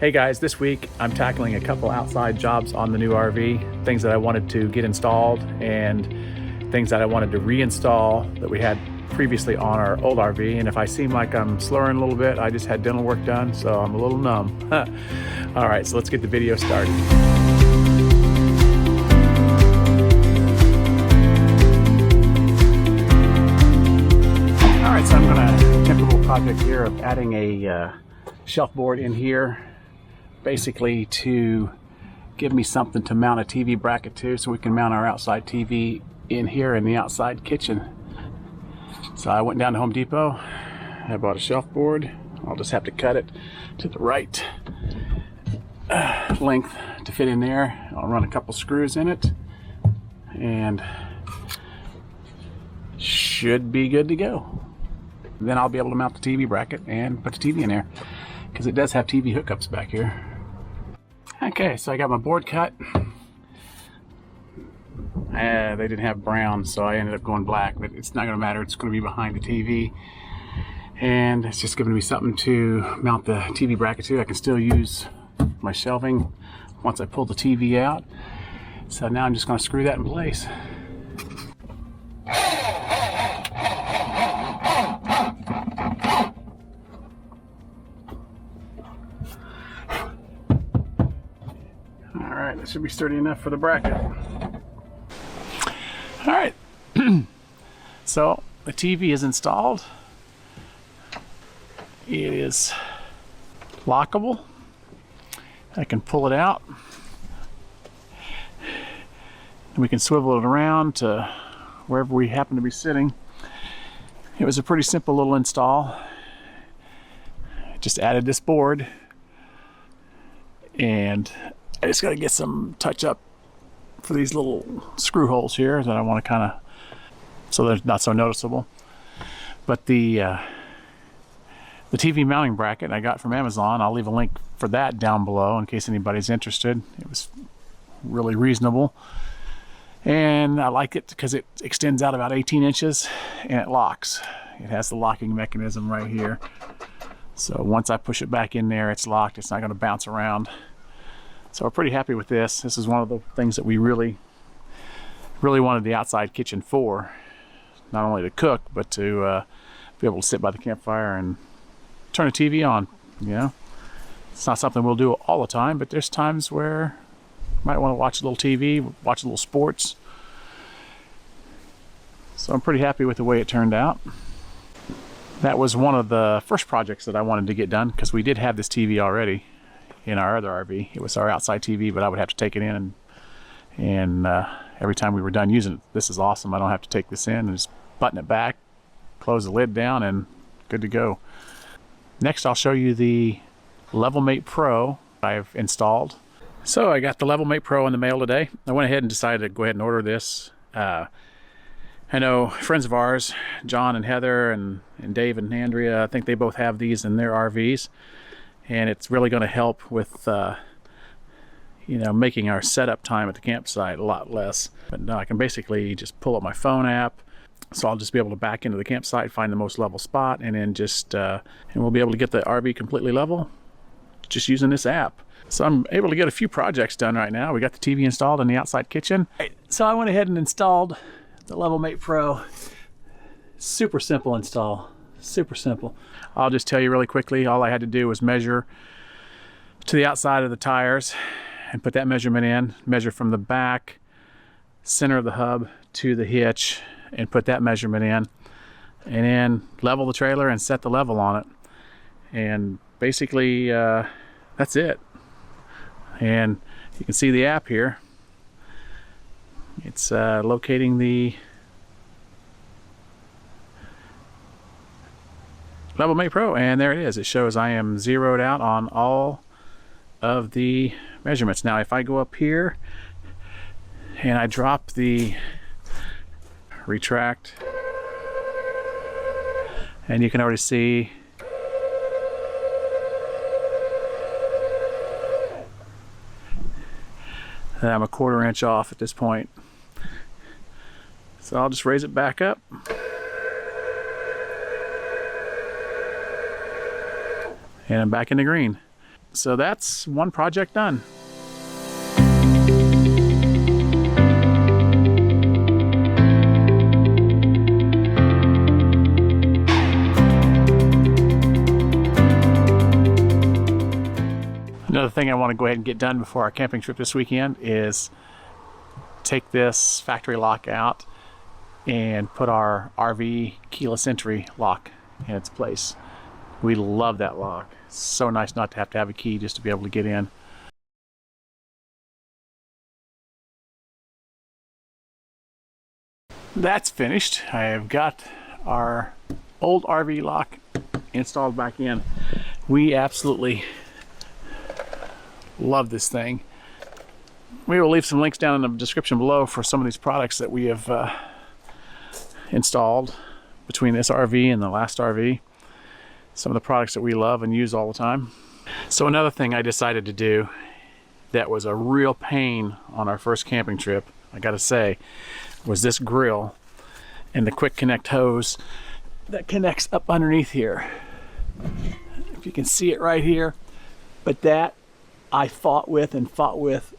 Hey guys, this week I'm tackling a couple outside jobs on the new RV, things that I wanted to get installed and things that I wanted to reinstall that we had previously on our old RV. And if I seem like I'm slurring a little bit, I just had dental work done, so I'm a little numb. All right, so let's get the video started. All right, so I'm gonna attempt a little project here of adding a shelf board in here, basically to give me something to mount a TV bracket to, so we can mount our outside TV in here in the outside kitchen. So I went down to Home Depot, I bought a shelf board. I'll just have to cut it to the right length to fit in there. I'll run a couple screws in it and should be good to go. Then I'll be able to mount the TV bracket and put the TV in there, because it does have TV hookups back here. Okay, so I got my board cut. They didn't have brown, so I ended up going black, but it's not going to matter. It's going to be behind the TV, and it's just giving me something to mount the TV bracket to. I can still use my shelving once I pull the TV out. So now I'm just going to screw that in place. That should be sturdy enough for the bracket. All right, so the TV is installed. It is lockable. I can pull it out, and we can swivel it around to wherever we happen to be sitting. It was a pretty simple little install. I just added this board, and I just got to get some touch up for these little screw holes here that I want to kind of, so they're not so noticeable. But the TV mounting bracket I got from Amazon, I'll leave a link for that down below in case anybody's interested. It was really reasonable, and I like it because it extends out about 18 inches and it locks. It has the locking mechanism right here, so once I push it back in there, it's locked. It's not going to bounce around. So we're pretty happy with this. This is one of the things that we really wanted the outside kitchen for. Not only to cook, but to be able to sit by the campfire and turn a TV on, you know. It's not something we'll do all the time, but there's times where you might want to watch a little TV, watch a little sports. So I'm pretty happy with the way it turned out. That was one of the first projects that I wanted to get done, because we did have this TV already in our other RV. It was our outside TV, but I would have to take it in, and every time we were done using it, this is awesome. I don't have to take this in and just button it back, close the lid down, and good to go. Next, I'll show you the LevelMatePro I've installed. So I got the LevelMatePro in the mail today. I went ahead and decided to go ahead and order this. I know friends of ours, John and Heather and Dave and Andrea, I think they both have these in their RVs. And it's really going to help with, you know, making our setup time at the campsite a lot less. But no, I can basically just pull up my phone app, so I'll just be able to back into the campsite, find the most level spot, and then just, and we'll be able to get the RV completely level just using this app. So I'm able to get a few projects done right now. We got the TV installed in the outside kitchen. So I went ahead and installed the LevelMatePro. Super simple install. Super simple. I'll just tell you really quickly, all I had to do was measure to the outside of the tires and put that measurement in, measure from the back, center of the hub to the hitch, and put that measurement in, and then level the trailer and set the level on it. And basically, that's it. And you can see the app here. It's locating the LevelMatePro, and there it is. It shows I am zeroed out on all of the measurements. Now if I go up here and I drop the retract, and you can already see that I'm a 1/4 inch off at this point. So I'll just raise it back up. And I'm back in the green. So that's one project done. Another thing I want to go ahead and get done before our camping trip this weekend is take this factory lock out and put our RV keyless entry lock in its place. We love that lock. It's so nice not to have a key just to be able to get in. That's finished. I have got our old RV lock installed back in. We absolutely love this thing. We will leave some links down in the description below for some of these products that we have installed between this RV and the last RV. Some of the products that we love and use all the time. So another thing I decided to do that was a real pain on our first camping trip, I gotta say, was this grill and the quick connect hose that connects up underneath here. If you can see it right here. But that I fought with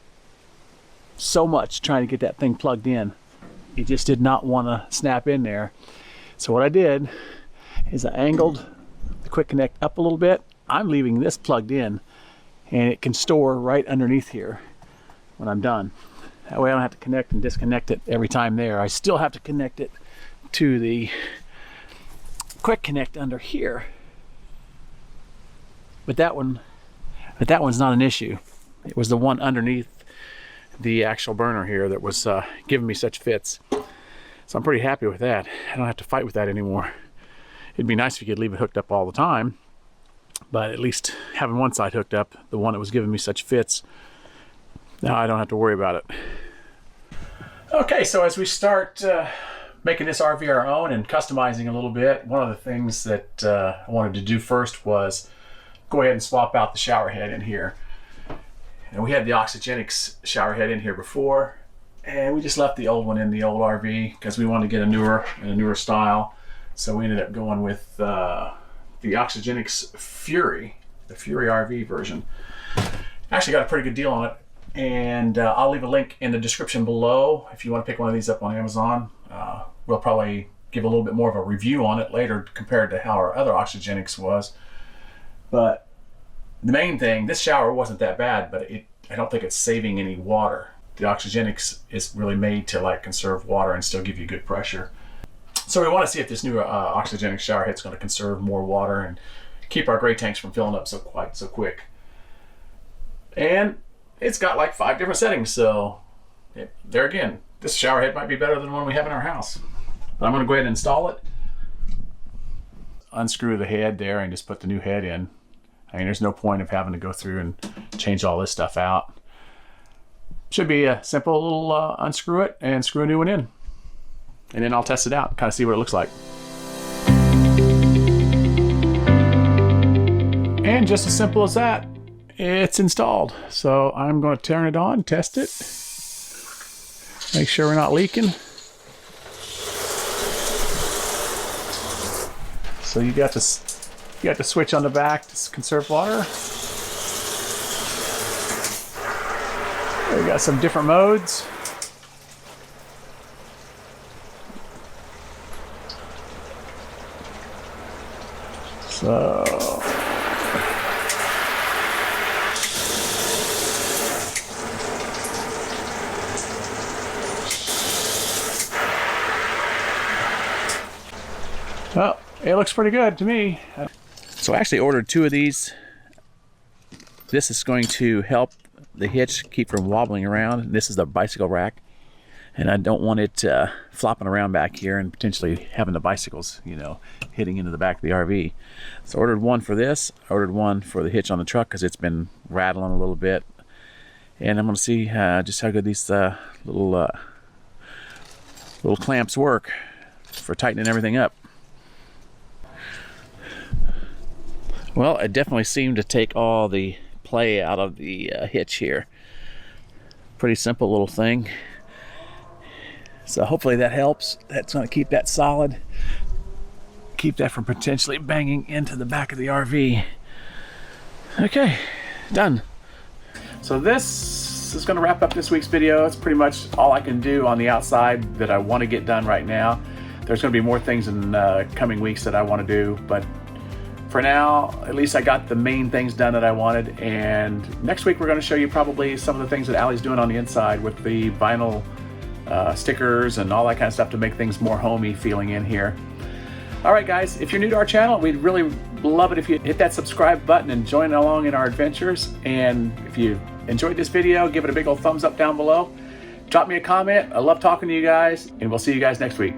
so much trying to get that thing plugged in. It just did not want to snap in there. So what I did is I angled the quick connect up a little bit. I'm leaving this plugged in and it can store right underneath here when I'm done. That way I don't have to connect and disconnect it every time there. I still have to connect it to the quick connect under here. But that one's not an issue. It was the one underneath the actual burner here that was giving me such fits. So I'm pretty happy with that. I don't have to fight with that anymore. It'd be nice if you could leave it hooked up all the time, but at least having one side hooked up, the one that was giving me such fits, now I don't have to worry about it. Okay, so as we start making this RV our own and customizing a little bit, one of the things that I wanted to do first was go ahead and swap out the shower head in here. And we had the Oxygenics shower head in here before, and we just left the old one in the old RV because we wanted to get a newer style. So we ended up going with the Oxygenics Fury, the Fury RV version. Actually got a pretty good deal on it, and I'll leave a link in the description below if you want to pick one of these up on Amazon. We'll probably give a little bit more of a review on it later compared to how our other Oxygenics was. But the main thing, this shower wasn't that bad, but I don't think it's saving any water. The Oxygenics is really made to like conserve water and still give you good pressure. So we want to see if this new Oxygenics shower head is going to conserve more water and keep our gray tanks from filling up quite so quick. And it's got like 5 different settings, so there again, this shower head might be better than the one we have in our house. But I'm going to go ahead and install it. Unscrew the head there and just put the new head in. I mean, there's no point of having to go through and change all this stuff out. Should be a simple little unscrew it and screw a new one in. And then I'll test it out, kind of see what it looks like. And just as simple as that, it's installed. So I'm going to turn it on, test it, make sure we're not leaking. So you got the switch on the back to conserve water. We got some different modes. So well, it looks pretty good to me. So I actually ordered 2 of these. This is going to help the hitch keep from wobbling around. This is the bicycle rack, and I don't want it flopping around back here and potentially having the bicycles, you know, hitting into the back of the RV. So I ordered one for this. I ordered one for the hitch on the truck because it's been rattling a little bit. And I'm going to see just how good these little clamps work for tightening everything up. Well, it definitely seemed to take all the play out of the hitch here. Pretty simple little thing. So hopefully that helps. That's going to keep that solid. Keep that from potentially banging into the back of the RV. Okay, done. So this is going to wrap up this week's video. It's pretty much all I can do on the outside that I want to get done right now. There's going to be more things in coming weeks that I want to do, but for now, at least I got the main things done that I wanted. And next week we're going to show you probably some of the things that Allie's doing on the inside with the vinyl stickers and all that kind of stuff to make things more homey feeling in here. All right, guys, if you're new to our channel, we'd really love it if you hit that subscribe button and join along in our adventures. And if you enjoyed this video, give it a big old thumbs up down below. Drop me a comment. I love talking to you guys, and we'll see you guys next week.